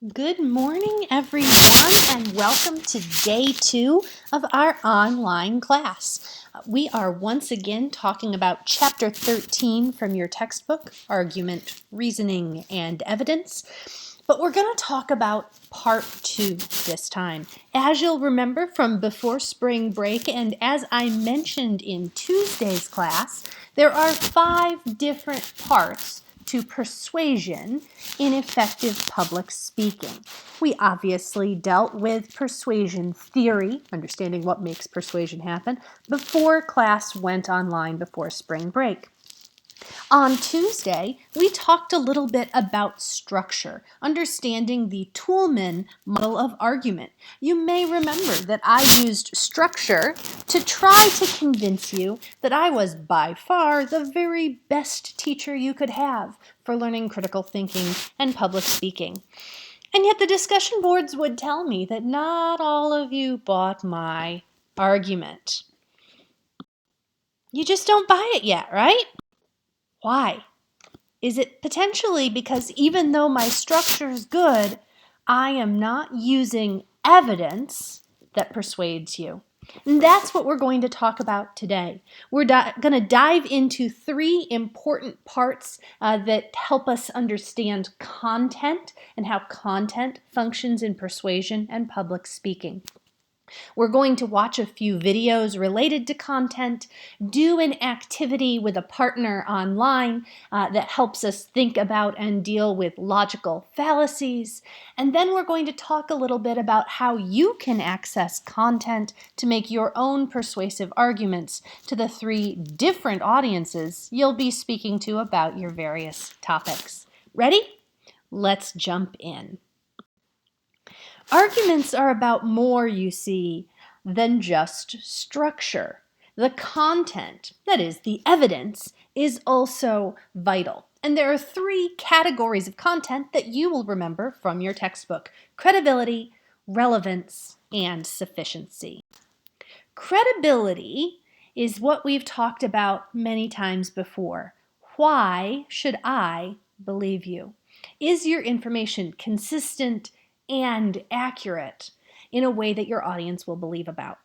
Good morning, everyone, and welcome to day 2 of our online class. We are once again talking about Chapter 13 from your textbook, Argument, Reasoning, and Evidence. But we're going to talk about Part 2 this time. As you'll remember from before spring break, and as I mentioned in Tuesday's class, there are 5 different parts to persuasion in effective public speaking. We obviously dealt with persuasion theory, understanding what makes persuasion happen, before class went online before spring break. On Tuesday, we talked a little bit about structure, understanding the Toulmin model of argument. You may remember that I used structure to try to convince you that I was by far the very best teacher you could have for learning critical thinking and public speaking. And yet the discussion boards would tell me that not all of you bought my argument. You just don't buy it yet, right? Why? Is it potentially because even though my structure is good, I am not using evidence that persuades you? And that's what we're going to talk about today. We're going to dive into 3 important parts that help us understand content and how content functions in persuasion and public speaking. We're going to watch a few videos related to content, do an activity with a partner online that helps us think about and deal with logical fallacies, and then we're going to talk a little bit about how you can access content to make your own persuasive arguments to the 3 different audiences you'll be speaking to about your various topics. Ready? Let's jump in. Arguments are about more, you see, than just structure. The content, that is, the evidence, is also vital. And there are 3 categories of content that you will remember from your textbook: credibility, relevance, and sufficiency. Credibility is what we've talked about many times before. Why should I believe you? Is your information consistent and accurate in a way that your audience will believe about?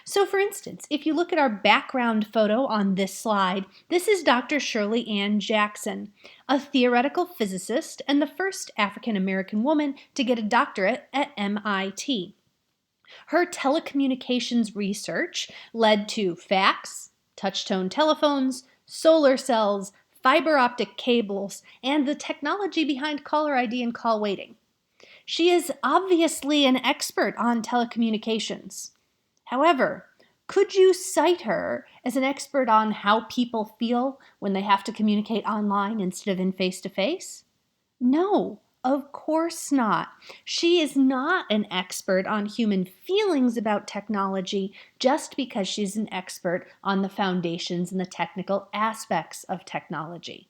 So for instance, if you look at our background photo on this slide, this is Dr. Shirley Ann Jackson, a theoretical physicist and the first African American woman to get a doctorate at MIT. Her telecommunications research led to fax, touch-tone telephones, solar cells, fiber optic cables, and the technology behind caller ID and call waiting. She is obviously an expert on telecommunications. However, could you cite her as an expert on how people feel when they have to communicate online instead of in face-to-face? No, of course not. She is not an expert on human feelings about technology just because she's an expert on the foundations and the technical aspects of technology.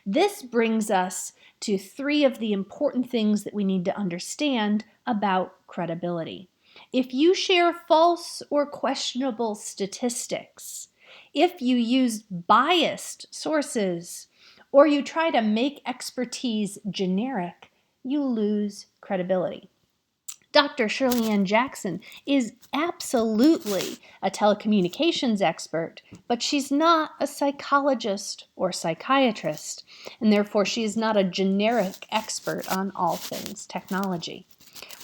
This brings us to 3 of the important things that we need to understand about credibility. If you share false or questionable statistics, if you use biased sources, or you try to make expertise generic, you lose credibility. Dr. Shirley Ann Jackson is absolutely a telecommunications expert, but she's not a psychologist or psychiatrist, and therefore she is not a generic expert on all things technology.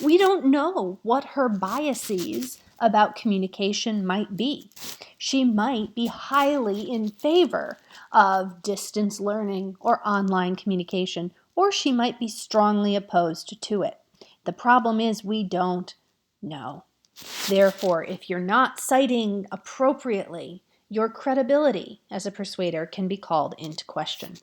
We don't know what her biases about communication might be. She might be highly in favor of distance learning or online communication, or she might be strongly opposed to it. The problem is we don't know. Therefore, if you're not citing appropriately, your credibility as a persuader can be called into question.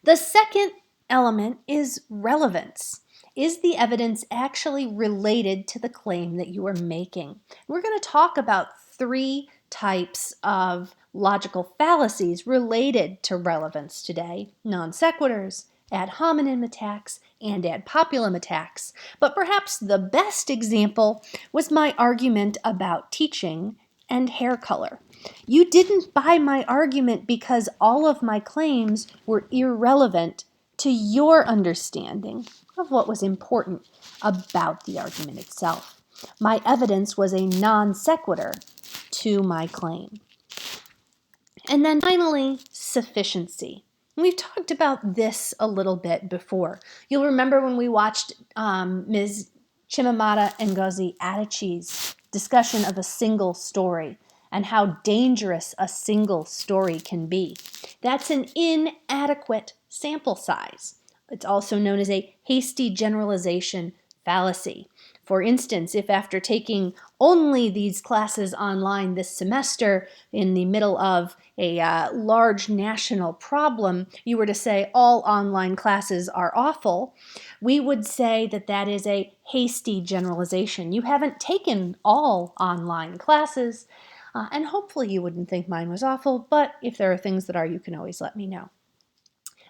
The second element is relevance. Is the evidence actually related to the claim that you are making? We're going to talk about 3 types of logical fallacies related to relevance today: non sequiturs, ad hominem attacks, and ad populum attacks. But perhaps the best example was my argument about teaching and hair color. You didn't buy my argument because all of my claims were irrelevant to your understanding of what was important about the argument itself. My evidence was a non sequitur to my claim. And then finally, sufficiency. We've talked about this a little bit before. You'll remember when we watched Ms. Chimamanda Ngozi Adichie's discussion of a single story and how dangerous a single story can be. That's an inadequate sample size. It's also known as a hasty generalization fallacy. For instance, if after taking only these classes online this semester in the middle of a large national problem, you were to say all online classes are awful, we would say that that is a hasty generalization. You haven't taken all online classes, and hopefully you wouldn't think mine was awful, but if there are things that are, you can always let me know.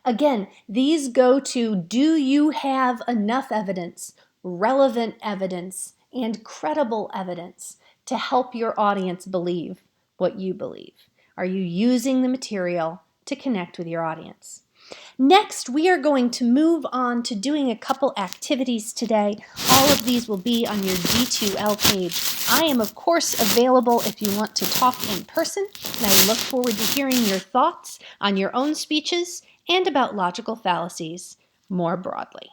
Again, these go to, do you have enough evidence, relevant evidence, and credible evidence to help your audience believe what you believe? Are you using the material to connect with your audience? Next, we are going to move on to doing a couple activities today. All of these will be on your D2L page. I am, of course, available if you want to talk in person, and I look forward to hearing your thoughts on your own speeches and about logical fallacies more broadly.